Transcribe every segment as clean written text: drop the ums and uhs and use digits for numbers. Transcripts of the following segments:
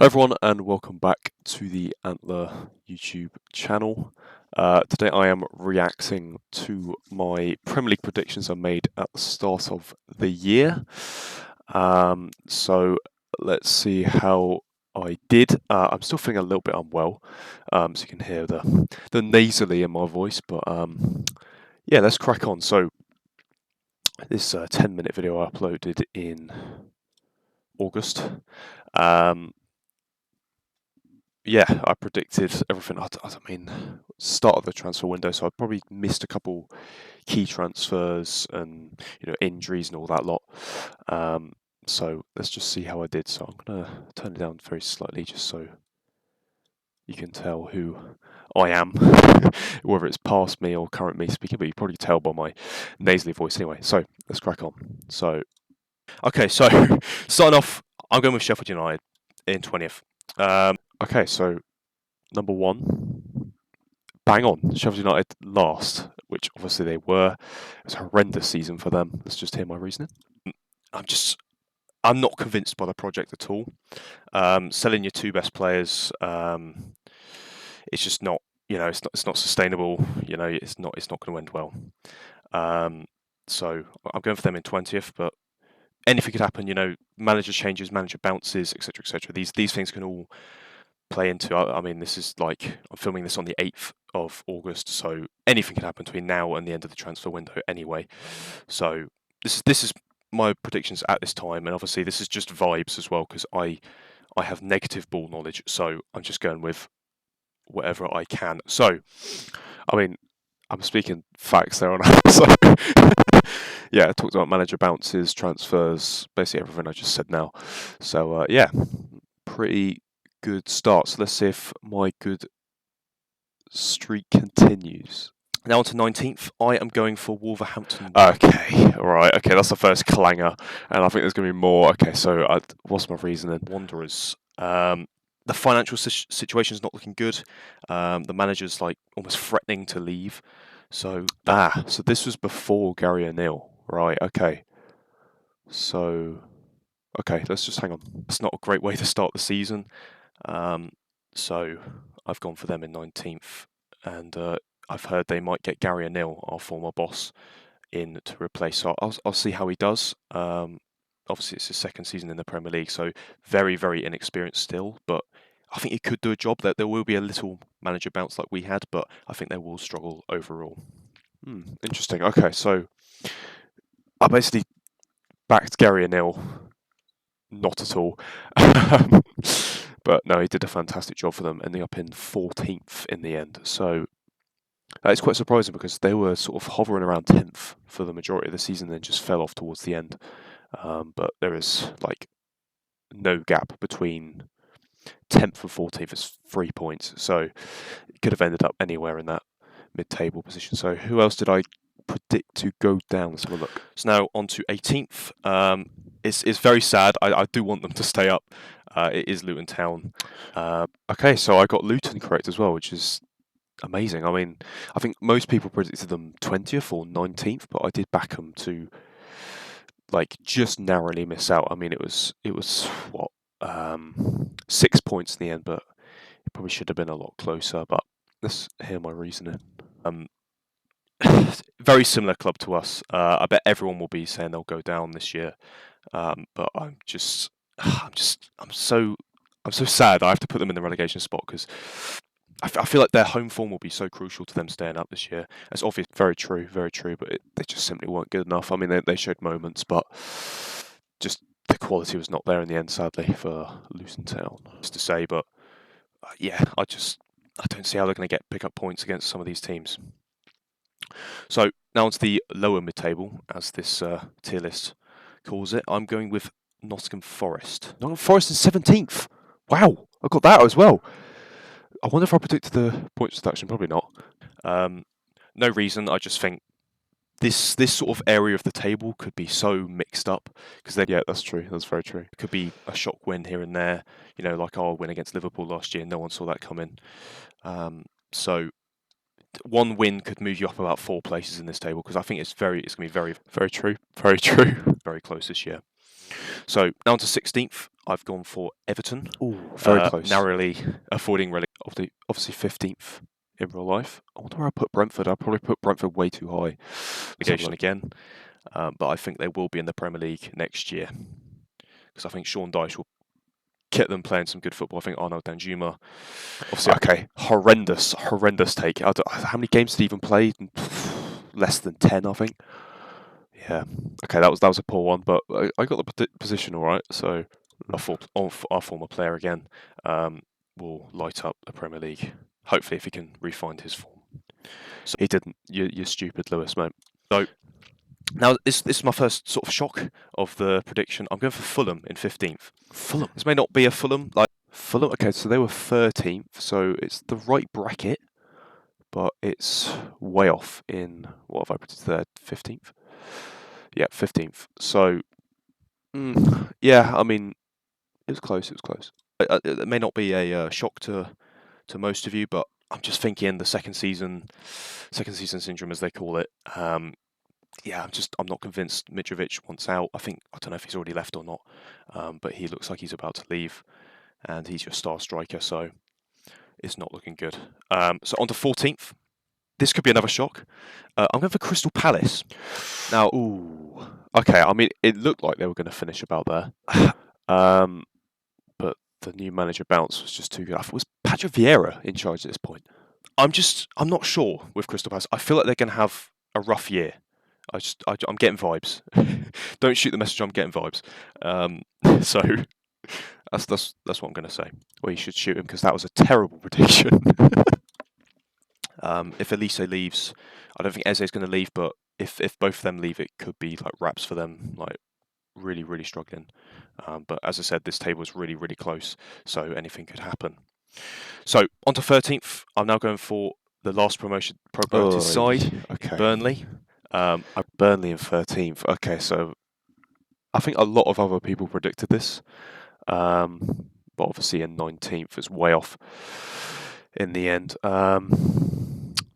Hello everyone and welcome back to the Antler YouTube channel. Today I am reacting to my Premier League predictions I made at the start of the year. So let's see how I did. I'm still feeling a little bit unwell, so you can hear the nasally in my voice, but yeah, let's crack on. So this 10-minute video I uploaded in August. Yeah, I predicted everything. I mean, start of the transfer window, so I probably missed a couple key transfers and injuries and all that lot. So let's just see how I did. So I'm gonna turn it down very slightly, just so you can tell who I am, whether it's past me or current me speaking. But you probably tell by my nasally voice anyway. So let's crack on. So okay, so starting off, I'm going with Sheffield United in 20th. Okay, so number one, bang on. Sheffield United last, which obviously they were. It was a horrendous season for them. Let's just hear my reasoning. I'm not convinced by the project at all. Selling your two best players, it's just not. It's not sustainable. It's not going to end well. So I'm going for them in 20th, but anything could happen. Manager changes, manager bounces, etc., etc. These things can all play into. I mean, this is like I'm filming this on the 8th of August, so anything can happen between now and the end of the transfer window anyway. So this is my predictions at this time, and obviously this is just vibes as well because I have negative ball knowledge, so I'm just going with whatever I can. So, I mean, I'm speaking facts there on so yeah, I talked about manager bounces, transfers, basically everything I just said now. So yeah, pretty good start. So let's see if my good streak continues. Now on to 19th, I am going for Wolverhampton. Okay, alright, okay, that's the first clanger, and I think there's going to be more. Okay, so what's my reasoning? Wanderers. The financial situation is not looking good. The manager's like almost threatening to leave. So so this was before Gary O'Neill, right? Okay, so okay, let's just hang on. It's not a great way to start the season. So I've gone for them in 19th, and I've heard they might get Gary O'Neill, our former boss, in to replace. So I'll see how he does. Obviously, it's his second season in the Premier League, so very, very inexperienced still. But I think he could do a job. There will be a little manager bounce like we had, but I think they will struggle overall. Interesting. Okay, so I basically backed Gary O'Neill. Not at all. But no, he did a fantastic job for them, ending up in 14th in the end. So it's quite surprising because they were sort of hovering around 10th for the majority of the season, then just fell off towards the end. But there is like no gap between 10th and 14th. It's 3 points, so it could have ended up anywhere in that mid-table position. So who else did I predict to go down? Let's have a look. So now on to 18th. It's very sad. I do want them to stay up. It is Luton Town. Okay, so I got Luton correct as well, which is amazing. I mean, I think most people predicted them 20th or 19th, but I did back them to like just narrowly miss out. I mean, it was what 6 points in the end, but it probably should have been a lot closer. But let's hear my reasoning. Very similar club to us. I bet everyone will be saying they'll go down this year, but I'm so sad I have to put them in the relegation spot because I feel like their home form will be so crucial to them staying up this year. It's obvious, very true, but they just simply weren't good enough. I mean, they showed moments, but just the quality was not there in the end, sadly, for Luton Town. Just to say, but yeah, I don't see how they're going to pick up points against some of these teams. So now onto the lower mid-table, as this tier list calls it. I'm going with Nottingham Forest. Nottingham Forest in 17th. Wow, I got that as well. I wonder if I predicted the points deduction. Probably not. No reason. I just think this sort of area of the table could be so mixed up because yeah, that's true. That's very true. It could be a shock win here and there. Like our win against Liverpool last year. No one saw that coming. So one win could move you up about 4 places in this table because I think it's going to be very, very true, very true, very close this year. So now to 16th. I've gone for Everton, Ooh, very close. narrowly avoiding obviously 15th in real life. I wonder where I put Brentford. I probably put Brentford way too high. Relegation again, but I think they will be in the Premier League next year because I think Sean Dyche will get them playing some good football. I think Arnold Danjuma, obviously, okay, horrendous take. How many games did he even play? Less than 10, I think. Yeah. Okay, that was a poor one, but I got the position all right. So our former player again will light up the Premier League. Hopefully, if he can refine his form. So he didn't. You're stupid, Lewis, mate. So now this is my first sort of shock of the prediction. I'm going for Fulham in 15th. Fulham. This may not be a Fulham like Fulham. Okay, so they were 13th, so it's the right bracket, but it's way off in what have I predicted there? 15th. Yeah, 15th. So, yeah, I mean, it was close. It was close. It may not be a shock to most of you, but I'm just thinking the second season syndrome, as they call it. Yeah, I'm not convinced Mitrovic wants out. I don't know if he's already left or not, but he looks like he's about to leave, and he's your star striker, so it's not looking good. So on to 14th. This could be another shock. I'm going for Crystal Palace. Now, okay, I mean, it looked like they were going to finish about there, but the new manager bounce was just too good. I thought it was Patrick Vieira in charge at this point. I'm not sure with Crystal Palace. I feel like they're going to have a rough year. I'm getting vibes. Don't shoot the message. I'm getting vibes. So that's what I'm going to say. Well, you should shoot him because that was a terrible prediction. If Elise leaves, I don't think Eze's going to leave, but if both of them leave, it could be like wraps for them, like really, really struggling. But as I said, this table is really, really close, so anything could happen. So on to 13th. I'm now going for the last promoted side, okay. Burnley. Burnley in 13th. Okay, so I think a lot of other people predicted this, but obviously in 19th is way off in the end.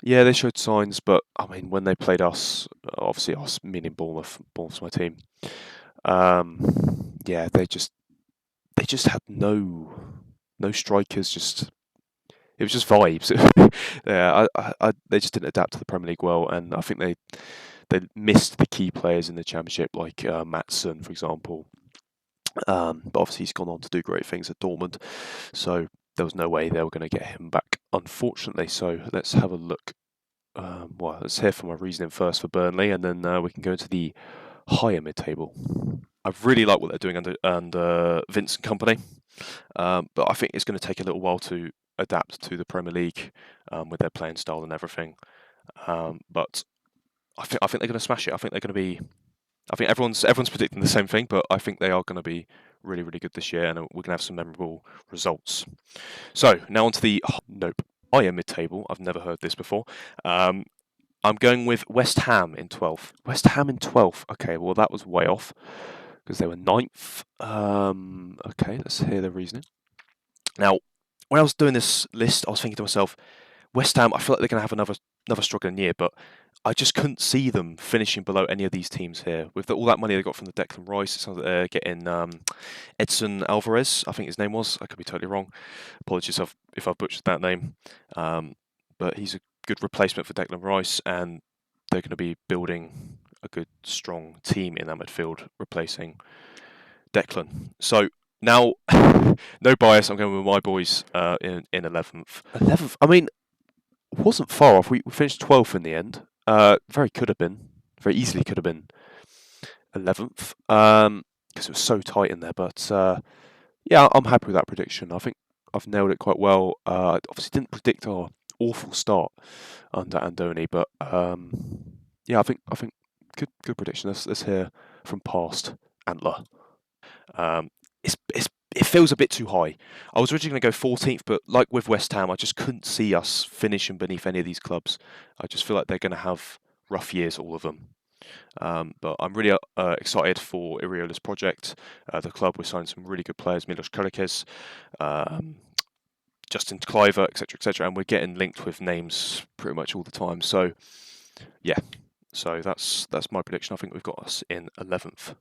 Yeah, they showed signs, but I mean, when they played us, obviously us meaning Bournemouth's my team. Yeah, they just had no strikers. It was just vibes. Yeah, they just didn't adapt to the Premier League well, and I think they missed the key players in the Championship, like Maatsen, for example. But obviously he's gone on to do great things at Dortmund, so there was no way they were going to get him back, unfortunately. So let's have a look. Well, let's hear from my reasoning first for Burnley, and then we can go into the higher mid-table. I really like what they're doing under Vincent Kompany, but I think it's going to take a little while to adapt to the Premier League with their playing style and everything. But I think they're going to smash it. I think they're going to be. I think everyone's predicting the same thing, but I think they are going to be really, really good this year, and we're going to have some memorable results. So now onto the higher mid-table. I've never heard this before. I'm going with West Ham in 12th. West Ham in 12th. Okay, well that was way off because they were 9th. Okay, let's hear the reasoning. Now, when I was doing this list, I was thinking to myself, West Ham, I feel like they're going to have another struggling year, but I just couldn't see them finishing below any of these teams here. With all that money they got from the Declan Rice, it sounds like they're getting Edson Alvarez, I think his name was. I could be totally wrong. Apologies if I've butchered that name. But he's a good replacement for Declan Rice, and they're going to be building a good, strong team in that midfield, replacing Declan. So now, no bias, I'm going with my boys in 11th. 11th. I mean, it wasn't far off. We finished 12th in the end. Very easily could have been 11th, because it was so tight in there. But yeah, I'm happy with that prediction. I think I've nailed it quite well. I obviously didn't predict our awful start under Andoni, but yeah, I think good prediction. Let's hear from past Antler. It feels a bit too high. I was originally going to go 14th, but like with West Ham, I just couldn't see us finishing beneath any of these clubs. I just feel like they're going to have rough years, all of them. But I'm really excited for Iriola's project. The club, we're signing some really good players, Milos Kerkez, Justin Cliver, etc., and we're getting linked with names pretty much all the time. So, yeah, So that's my prediction. I think we've got us in 11th.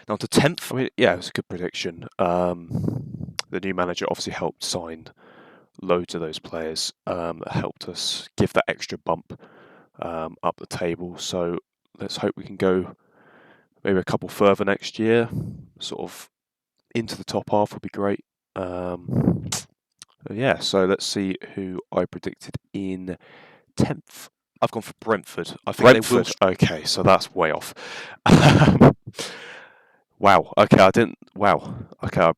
Now to 10th. I mean, yeah, it was a good prediction. The new manager obviously helped sign loads of those players that helped us give that extra bump up the table. So let's hope we can go maybe a couple further next year. Sort of into the top half would be great. Yeah, so let's see who I predicted in 10th. I've gone for Brentford. I think they will. Brentford. Okay, so that's way off. Wow. Okay, I didn't. Wow. Okay, I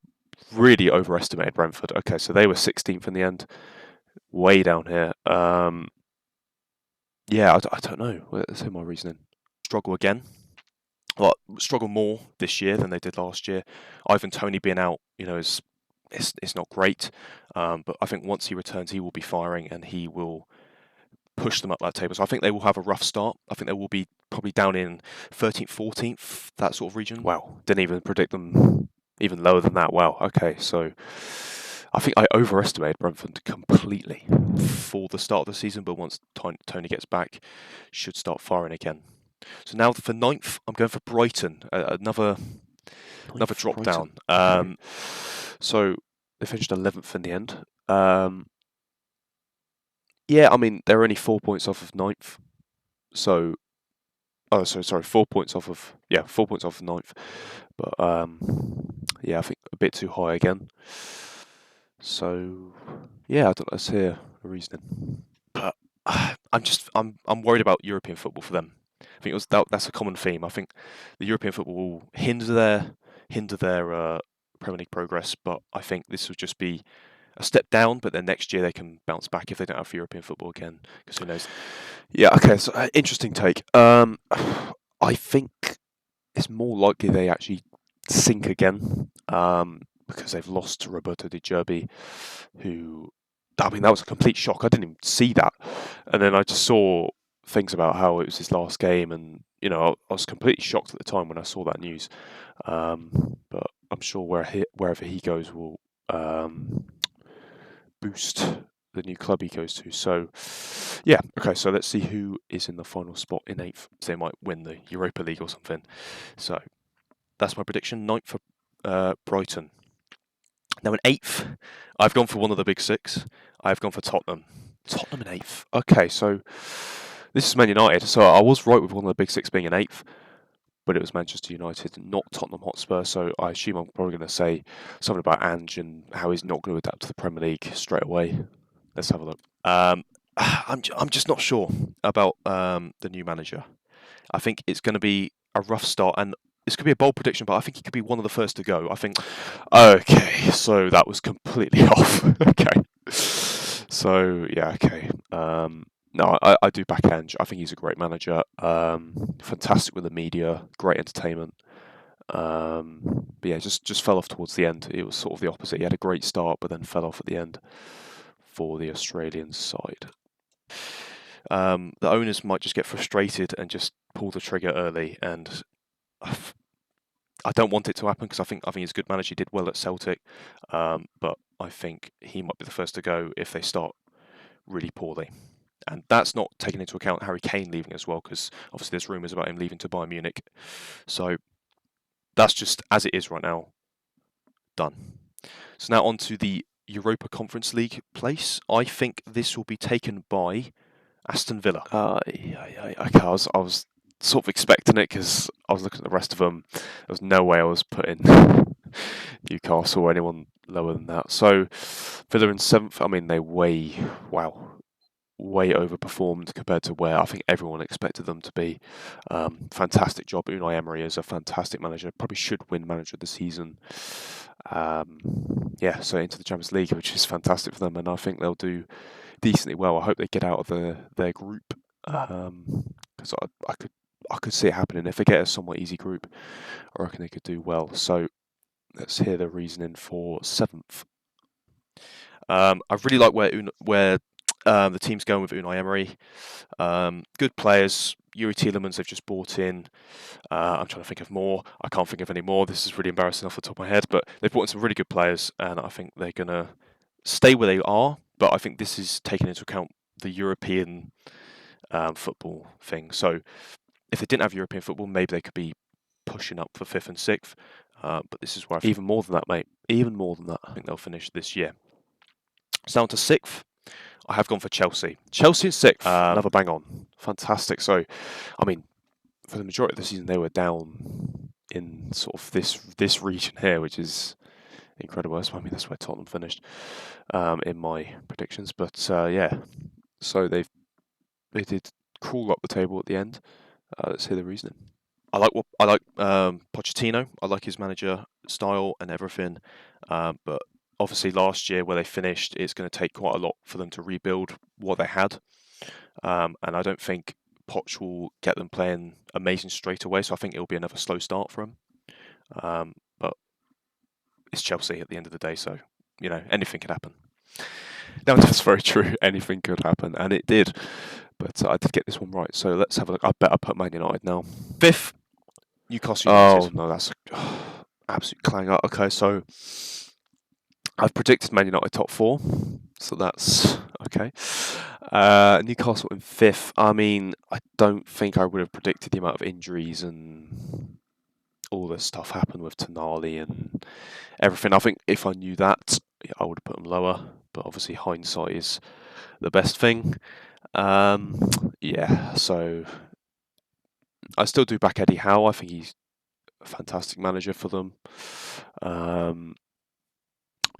really overestimated Brentford. Okay, so they were 16th in the end, way down here. Yeah, I don't know. Let's hear my reasoning. Struggle again. Well, struggle more this year than they did last year. Ivan Toney being out, is it's not great. But I think once he returns, he will be firing and he will push them up that table. So I think they will have a rough start. I think they will be probably down in 13th, 14th, that sort of region. Wow, didn't even predict them even lower than that. Wow. Okay, so I think I overestimated Brentford completely For the start of the season, but once Tony gets back, should start firing again. So now for 9th, I'm going for Brighton. Another drop Brighton. down. Okay. So they finished 11th in the end. Yeah, I mean they're only 4 points off of ninth. So, oh, sorry, 4 points off of 4 points off of ninth. But yeah, I think a bit too high again. So yeah, I don't know. Let's hear the reasoning. But I'm worried about European football for them. I think that's a common theme. I think the European football will hinder their Premier League progress, but I think this will just be a step down. But then next year they can bounce back if they don't have European football again. Because who knows? Yeah, okay. So interesting take. I think it's more likely they actually sink again. Because they've lost to Roberto Di Gerbi, who, I mean, that was a complete shock. I didn't even see that, and then I just saw things about how it was his last game, and I was completely shocked at the time when I saw that news. But I'm sure wherever he goes will boost the new club he goes to. So, yeah, okay. So let's see who is in the final spot in 8th. So they might win the Europa League or something. So that's my prediction. 9th for Brighton. Now in 8th, I've gone for one of the big six. I've gone for Tottenham. Tottenham in 8th. Okay, so this is Man United. So I was right with one of the big six being in 8th, but it was Manchester United, not Tottenham Hotspur. So I assume I'm probably going to say something about Ange and how he's not going to adapt to the Premier League straight away. Let's have a look. I'm just not sure about the new manager. I think it's going to be a rough start, and this could be a bold prediction, but I think he could be one of the first to go. I think. Okay, so that was completely off. Okay. So yeah, okay. No, I do back Ange. I think he's a great manager. Fantastic with the media, great entertainment. But yeah, just fell off towards the end. It was sort of the opposite. He had a great start, but then fell off at the end for the Australian side. The owners might just get frustrated and just pull the trigger early, and I don't want it to happen because I think he's a good manager. He did well at Celtic, but I think he might be the first to go if they start really poorly. And that's not taking into account Harry Kane leaving as well, because obviously there's rumours about him leaving to Bayern Munich. So that's just as it is right now. Done. So now on to the Europa Conference League place. I think this will be taken by Aston Villa. Okay, I was sort of expecting it because I was looking at the rest of them. There was no way I was putting Newcastle or anyone lower than that. So Villa in 7th. I mean, they way overperformed compared to where I think everyone expected them to be. Fantastic job. Unai Emery is a fantastic manager. Probably should win Manager of the Season. Yeah, so into the Champions League, which is fantastic for them, and I think they'll do decently well. I hope they get out of their group because I could see it happening if they get a somewhat easy group. I reckon they could do well. So let's hear the reasoning for 7th. I really like where the team's going with Unai Emery. Good players. Yuri Tielemans they've just brought in. I'm trying to think of more. I can't think of any more. This is really embarrassing off the top of my head. But they've brought in some really good players, and I think they're going to stay where they are. But I think this is taking into account the European football thing. So if they didn't have European football, maybe they could be pushing up for 5th and 6th. But this is where I think Even more than that, mate. Even more than that. they'll finish this year. It's down to 6th. I have gone for Chelsea. Chelsea in 6th. Another bang on. Fantastic. So, I mean, for the majority of the season, they were down in sort of this region here, which is incredible. That's where Tottenham finished in my predictions. But yeah, so they did crawl up the table at the end. Let's hear the reasoning. I like Pochettino. I like his manager style and everything. But obviously, last year where they finished, it's going to take quite a lot for them to rebuild what they had. And I don't think Poch will get them playing amazing straight away. So I think it'll be another slow start for him. But it's Chelsea at the end of the day, so anything can happen. No, that's very true. Anything could happen, and it did. But I did get this one right. So let's have a look. I bet I put Man United now. 5th, Newcastle Oh United. no, that's absolute clanger. Okay, so I've predicted Man United top 4, so that's okay. Newcastle in 5th. I mean, I don't think I would have predicted the amount of injuries and all this stuff happened with Tonali and everything. I think if I knew that, I would have put them lower. But obviously, hindsight is the best thing. Yeah, so I still do back Eddie Howe. I think he's a fantastic manager for them.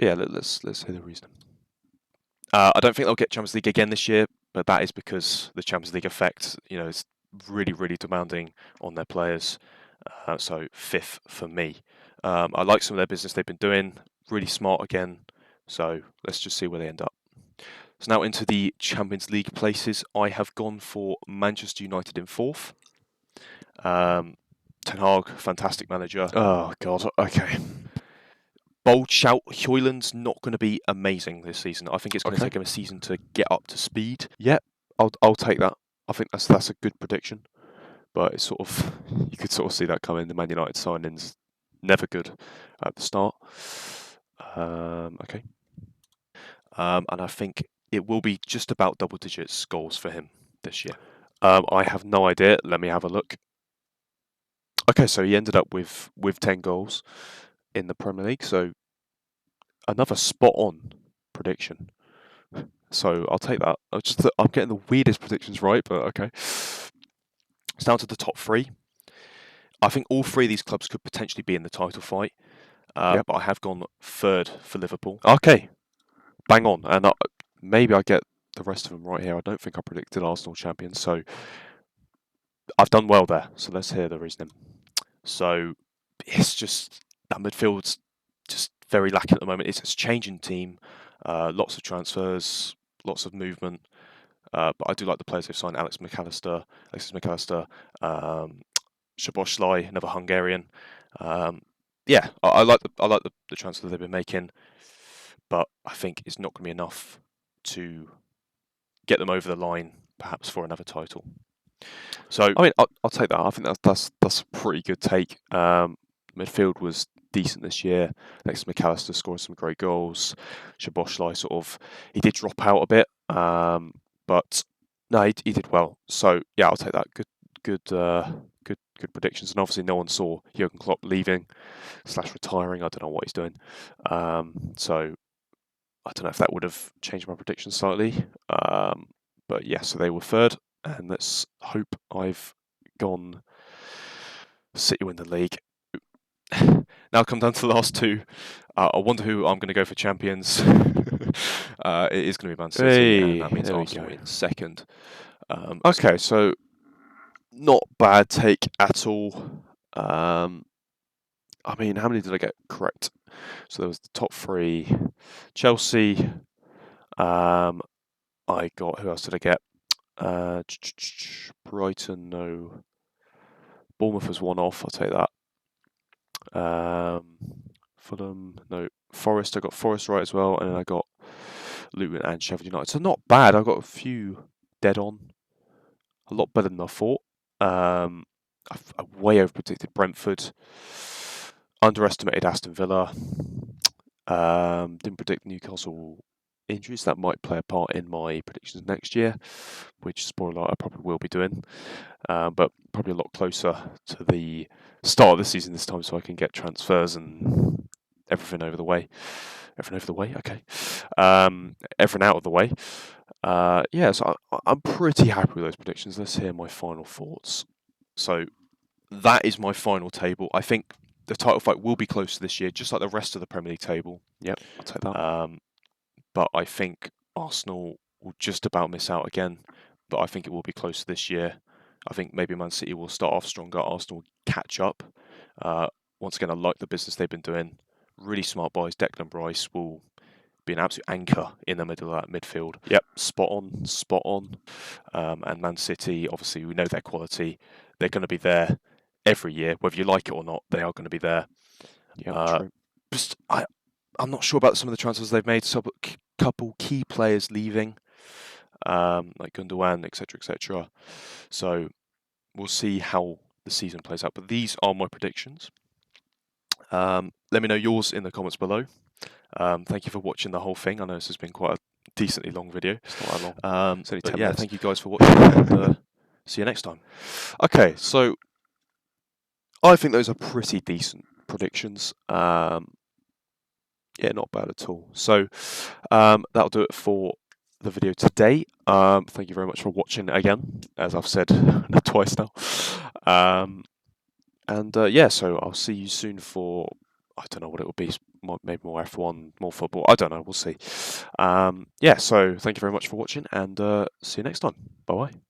Yeah, let's hear the reason. I don't think they'll get Champions League again this year, but that is because the Champions League effect, is really, really demanding on their players. So 5th for me. I like some of their business they've been doing. Really smart again. So let's just see where they end up. So now into the Champions League places. I have gone for Manchester United in 4th. Ten Hag, fantastic manager. Oh God. Okay. Bold shout, Højlund's not going to be amazing this season. I think it's going to Okay. take him a season to get up to speed. Yep. I'll take that. I think that's a good prediction. But it's sort of you could sort of see that coming. The Man United signings never good at the start. Okay. And I think it will be just about double digits goals for him this year. I have no idea. Let me have a look. Okay, so he ended up with 10 goals in the Premier League. So another spot on prediction. So I'll take that. I'm getting the weirdest predictions right, but okay. It's down to the top 3. I think all 3 of these clubs could potentially be in the title fight. Yep. But I have gone 3rd for Liverpool. Okay, bang on. And maybe I get the rest of them right here. I don't think I predicted Arsenal champions, so I've done well there. So let's hear the reasoning. So it's just that midfield's just very lacking at the moment. It's a changing team, lots of transfers, lots of movement. But I do like the players they've signed: Alexis McAllister, Szoboszlai, another Hungarian. Yeah, I like the transfer they've been making, but I think it's not going to be enough to get them over the line, perhaps for another title. So I mean, I'll take that. I think that's a pretty good take. Midfield was decent this year. Alexis McAllister scored some great goals. Szoboszlai he did drop out a bit, but no, he did well. So yeah, I'll take that. Good predictions. And obviously, no one saw Jurgen Klopp leaving / retiring. I don't know what he's doing. So I don't know if that would have changed my prediction slightly. But yeah, so they were 3rd, and let's hope I've gone City win the league. Now come down to the last 2. I wonder who I'm going to go for champions. It is going to be Man City, and that means Arsenal in 2nd. Okay, so not bad take at all. I mean, how many did I get correct? So there was the top 3. Chelsea. I got, who else did I get? Brighton, no. Bournemouth was 1 off, I'll take that. Fulham, no. Forest, I got Forest right as well, and then I got Luton and Sheffield United. So not bad. I got a few dead on. A lot better than I thought. I way over predicted Brentford. Underestimated Aston Villa. Didn't predict Newcastle injuries that might play a part in my predictions next year, which, spoiler alert, I probably will be doing, but probably a lot closer to the start of the season this time, so I can get transfers and everything over the way. Everything over the way, okay. Everything out of the way. Yeah, so I'm pretty happy with those predictions. Let's hear my final thoughts. So that is my final table. I think the title fight will be close to this year, just like the rest of the Premier League table. Yep, I'll take that. But I think Arsenal will just about miss out again. But I think it will be close to this year. I think maybe Man City will start off stronger. Arsenal will catch up. Once again, I like the business they've been doing. Really smart buys. Declan Rice will be an absolute anchor in the middle of that midfield. Yep. Spot on, spot on. And Man City, obviously, we know their quality. They're going to be there every year, whether you like it or not. They are going to be there. Yeah, true. Just I'm not sure about some of the transfers they've made. So, a couple key players leaving, like Gundogan, etc., etc. So we'll see how the season plays out. But these are my predictions. Let me know yours in the comments below. Thank you for watching the whole thing. I know this has been quite a decently long video. It's not that long. It's only 10 But yeah, minutes. thank you guys for watching, and see you next time. Okay, so I think those are pretty decent predictions. Yeah, not bad at all. So that'll do it for the video today. Thank you very much for watching again, as I've said twice now. Yeah, so I'll see you soon for, I don't know what it will be, maybe more F1, more football. I don't know, we'll see. Yeah, so thank you very much for watching, and see you next time. Bye-bye.